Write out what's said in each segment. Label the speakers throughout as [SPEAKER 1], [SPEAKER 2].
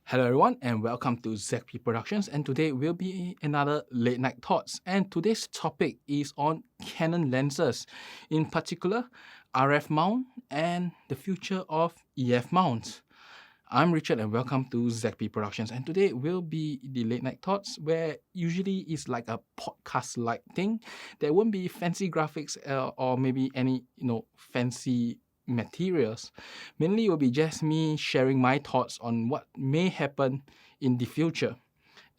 [SPEAKER 1] Hello everyone and welcome to ZP Productions, and today will be another late night thoughts, and today's topic is on Canon lenses, in particular RF mount and the future of EF mounts. I'm Richard and welcome to ZP Productions, and today will be the late night thoughts where usually it's like a podcast like thing. There won't be fancy graphics or maybe any fancy materials. Mainly it will be just me sharing my thoughts on what may happen in the future,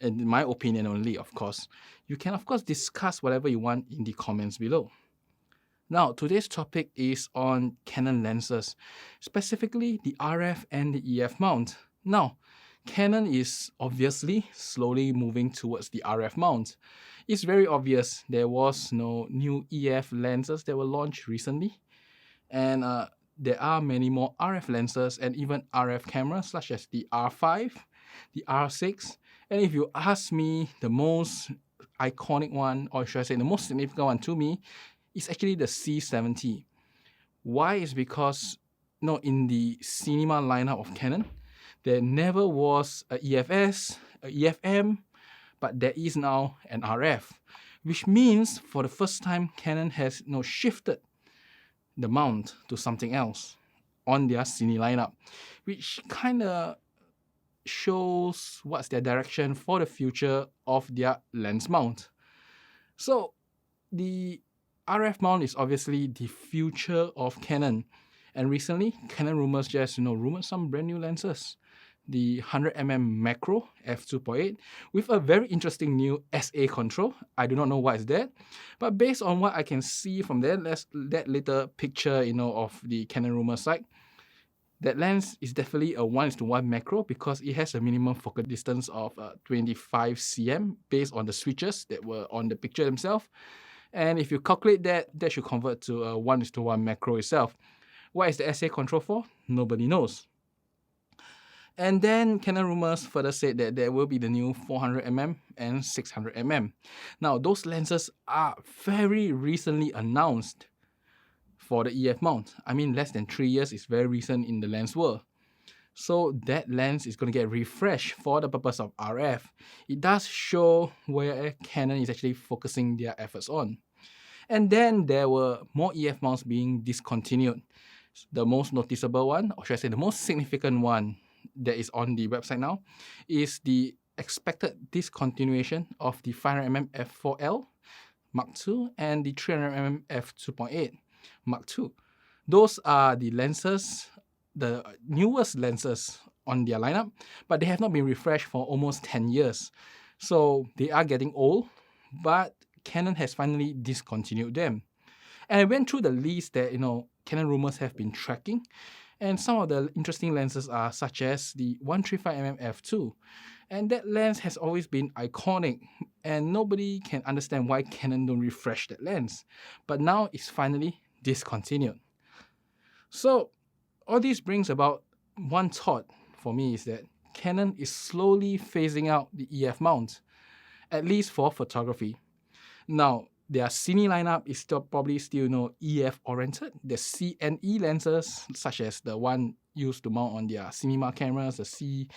[SPEAKER 1] in my opinion only, of course. You can of course discuss whatever you want in the comments below. Now, today's topic is on Canon lenses, specifically the RF and the EF mount. Now, Canon is obviously slowly moving towards the RF mount. It's very obvious there was no new EF lenses that were launched recently, and there are many more RF lenses and even RF cameras such as the R5, the R6, and if you ask me, the most iconic one, or should I say the most significant one to me, is actually the C70. Why? Is because in the cinema lineup of Canon, there never was a EFS, a EFM, but there is now an RF, which means for the first time Canon has shifted the mount to something else on their cine lineup, which kind of shows what's their direction for the future of their lens mount. So the RF mount is obviously the future of Canon, and recently Canon rumors just rumored some brand new lenses, the 100mm macro f2.8 with a very interesting new SA control. I do not know what is that, but based on what I can see from that little picture of the Canon rumor site, that lens is definitely a 1:1 macro because it has a minimum focal distance of 25 cm based on the switches that were on the picture themselves. And if you calculate that, that should convert to a 1:1 macro itself. What is the SA control for? Nobody knows. And then Canon rumors further said that there will be the new 400mm and 600mm. Now, those lenses are very recently announced for the EF mount. I mean, less than 3 years is very recent in the lens world. So that lens is going to get refreshed for the purpose of RF. It does show where Canon is actually focusing their efforts on. And then there were more EF mounts being discontinued. The most noticeable one, or should I say the most significant one that is on the website now, is the expected discontinuation of the 500mm f4L Mark II and the 300mm f2.8 Mark II. Those are the lenses, the newest lenses on their lineup, but they have not been refreshed for almost 10 years. So they are getting old, but Canon has finally discontinued them. And I went through the list that Canon rumors have been tracking, and some of the interesting lenses are such as the 135mm f2. And that lens has always been iconic, and nobody can understand why Canon don't refresh that lens. But now it's finally discontinued. So all this brings about one thought for me, is that Canon is slowly phasing out the EF mount, at least for photography. Now, their cine lineup is probably still EF oriented. The CNE lenses, such as the one used to mount on their cinema cameras, the C100,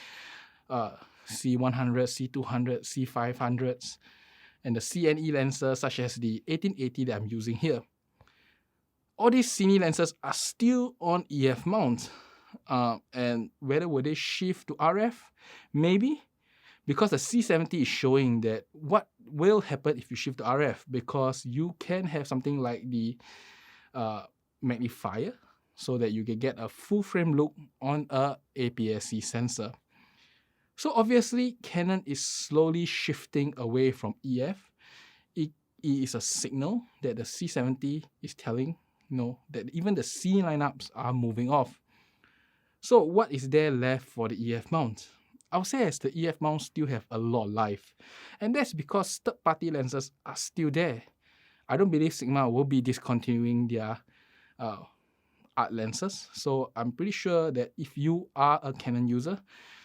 [SPEAKER 1] C200, C500s, and the CNE lenses such as the 1880 that I'm using here. All these cine lenses are still on EF mount, and whether would they shift to RF? Maybe. Because the C70 is showing that what will happen if you shift to RF, because you can have something like the magnifier so that you can get a full frame look on a APS-C sensor. So obviously Canon is slowly shifting away from EF. It is a signal that the C70 is telling that even the C lineups are moving off. So what is there left for the EF mount? I would say as the EF mounts still have a lot of life, and that's because third-party lenses are still there. I don't believe Sigma will be discontinuing their art lenses, so I'm pretty sure that if you are a Canon user,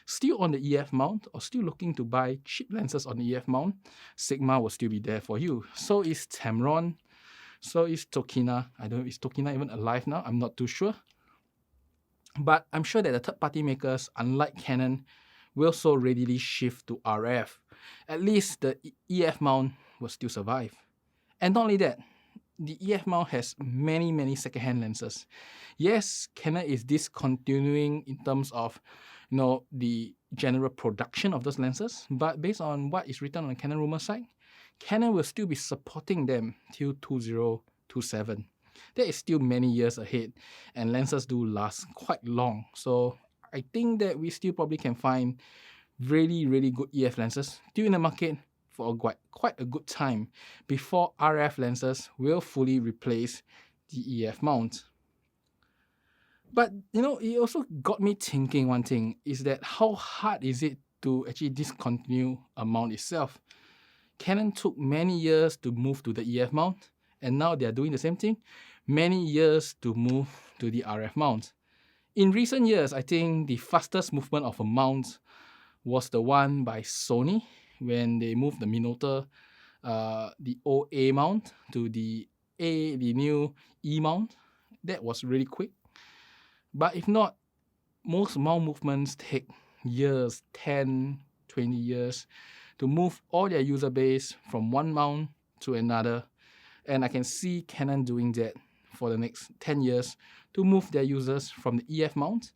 [SPEAKER 1] still on the EF mount or still looking to buy cheap lenses on the EF mount, Sigma will still be there for you. So is Tamron, so is Tokina. I don't know, is Tokina even alive now? I'm not too sure. But I'm sure that the third-party makers, unlike Canon, will so readily shift to RF, at least the EF mount will still survive. And not only that, the EF mount has many second-hand lenses. Yes, Canon is discontinuing in terms of the general production of those lenses, but based on what is written on the Canon rumor site, Canon will still be supporting them till 2027. That is still many years ahead, and lenses do last quite long. So I think that we still probably can find really good EF lenses still in the market for quite a good time before RF lenses will fully replace the EF mount. But it also got me thinking one thing, is that how hard is it to actually discontinue a mount itself? Canon took many years to move to the EF mount, and now they are doing the same thing, many years to move to the RF mount. In recent years, I think the fastest movement of a mount was the one by Sony when they moved the Minotaur, the OA mount to the new E mount. That was really quick. But if not, most mount movements take years, 10, 20 years to move all their user base from one mount to another. And I can see Canon doing that for the next 10 years to move their users from the EF mount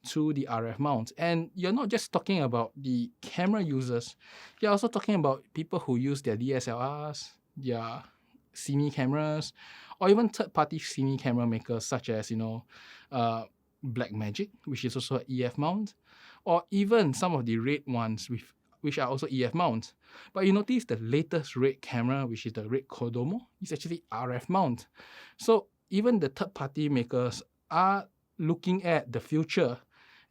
[SPEAKER 1] to the RF mount. And you're not just talking about the camera users, you're also talking about people who use their DSLRs, their cine cameras, or even third-party cine camera makers such as Blackmagic, which is also an EF mount, or even some of the Red ones which are also EF mounts. But you notice the latest Red camera, which is the Red Kodomo, is actually RF mount. So even the third-party makers are looking at the future,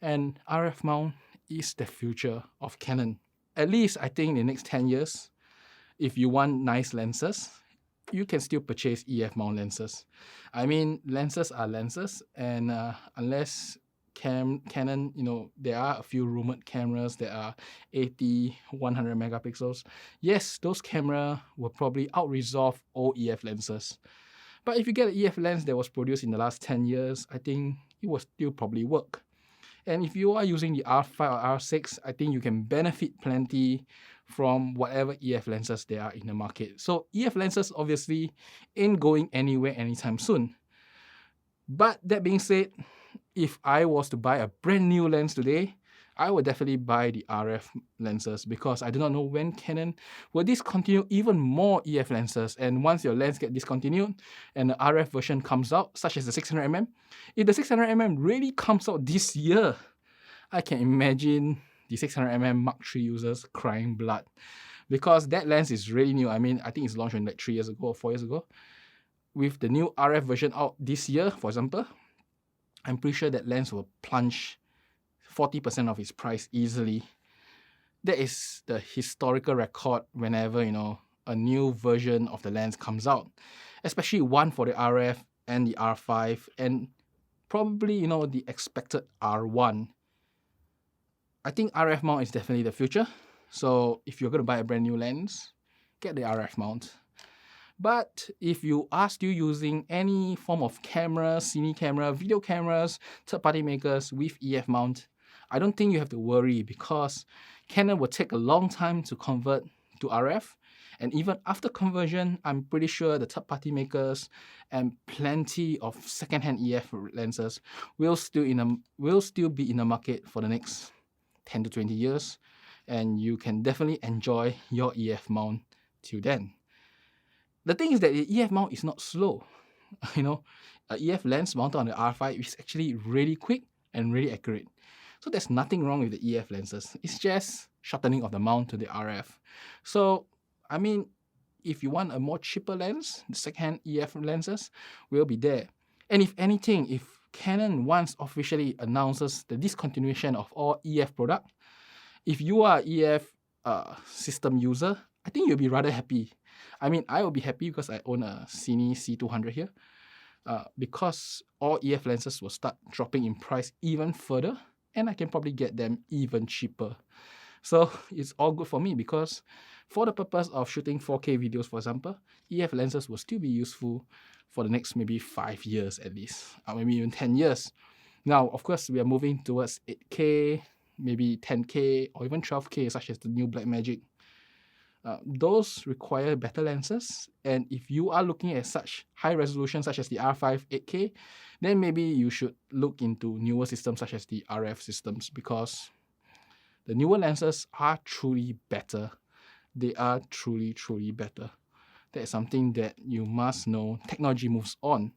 [SPEAKER 1] and RF mount is the future of Canon. At least I think in the next 10 years, if you want nice lenses, you can still purchase EF mount lenses. I mean, lenses are lenses, and unless Canon, there are a few rumored cameras that are 80, 100 megapixels. Yes, those cameras will probably out-resolve all EF lenses. But if you get an EF lens that was produced in the last 10 years, I think it will still probably work. And if you are using the R5 or R6, I think you can benefit plenty from whatever EF lenses there are in the market. So EF lenses obviously ain't going anywhere anytime soon. But that being said, if I was to buy a brand new lens today, I would definitely buy the RF lenses because I do not know when Canon will discontinue even more EF lenses. And once your lens gets discontinued and the RF version comes out, such as the 600mm, if the 600mm really comes out this year, I can imagine the 600mm Mark III users crying blood because that lens is really new. I mean, I think it's launched like 3 years ago or 4 years ago. With the new RF version out this year, for example, I'm pretty sure that lens will plunge 40% of its price easily. That is the historical record whenever, a new version of the lens comes out, especially one for the RF and the R5 and probably, the expected R1. I think RF mount is definitely the future. So if you're going to buy a brand new lens, get the RF mount. But if you are still using any form of camera, cine camera, video cameras, third-party makers with EF mount, I don't think you have to worry because Canon will take a long time to convert to RF. And even after conversion, I'm pretty sure the third-party makers and plenty of second-hand EF lenses will still be in the market for the next 10 to 20 years. And you can definitely enjoy your EF mount till then. The thing is that the EF mount is not slow. A EF lens mounted on the R5 is actually really quick and really accurate. So there's nothing wrong with the EF lenses. It's just shortening of the mount to the RF. So, I mean, if you want a more cheaper lens, the second-hand EF lenses will be there. And if anything, if Canon once officially announces the discontinuation of all EF product, if you are an EF system user, I think you'll be rather happy. I mean, I will be happy because I own a Cine C200 here. Because all EF lenses will start dropping in price even further, and I can probably get them even cheaper. So it's all good for me because for the purpose of shooting 4K videos, for example, EF lenses will still be useful for the next maybe 5 years at least, or maybe even 10 years. Now, of course, we are moving towards 8K, maybe 10K or even 12K, such as the new Blackmagic. Those require better lenses, and if you are looking at such high resolution such as the R5 8K, then maybe you should look into newer systems such as the RF systems, because the newer lenses are truly better. They are truly better. That is something that you must know. Technology moves on.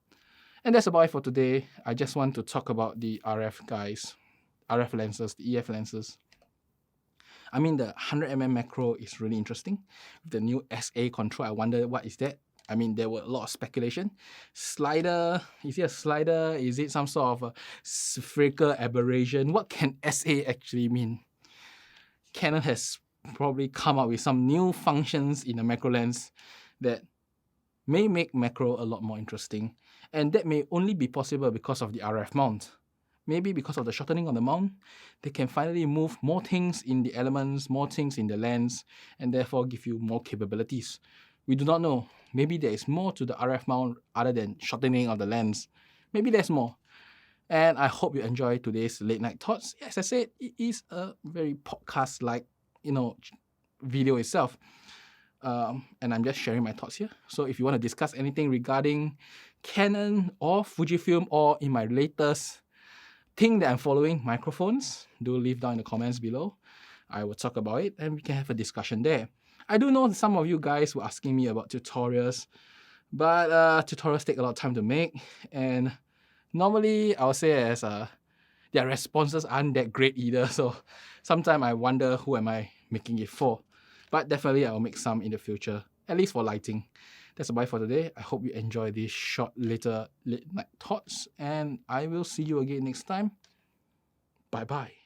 [SPEAKER 1] And that's about it for today. I just want to talk about the RF guys, RF lenses, the EF lenses. I mean, the 100mm macro is really interesting. With the new SA control, I wonder what is that? I mean, there were a lot of speculation. Slider, is it a slider? Is it some sort of a spherical aberration? What can SA actually mean? Canon has probably come up with some new functions in the macro lens that may make macro a lot more interesting. And that may only be possible because of the RF mount. Maybe because of the shortening of the mount, they can finally move more things in the elements, more things in the lens, and therefore give you more capabilities. We do not know. Maybe there is more to the RF mount other than shortening of the lens. Maybe there's more. And I hope you enjoy today's late night thoughts. As I said, it is a very podcast-like, video itself. And I'm just sharing my thoughts here. So if you want to discuss anything regarding Canon or Fujifilm, or in my latest thing that I'm following, microphones, do leave down in the comments below. I will talk about it and we can have a discussion there. I do know some of you guys were asking me about tutorials, but tutorials take a lot of time to make, and normally I'll say as their responses aren't that great either, so sometimes I wonder who am I making it for. But definitely I'll make some in the future, at least for lighting. That's about it for today. I hope you enjoy this short late night thoughts, and I will see you again next time. Bye bye.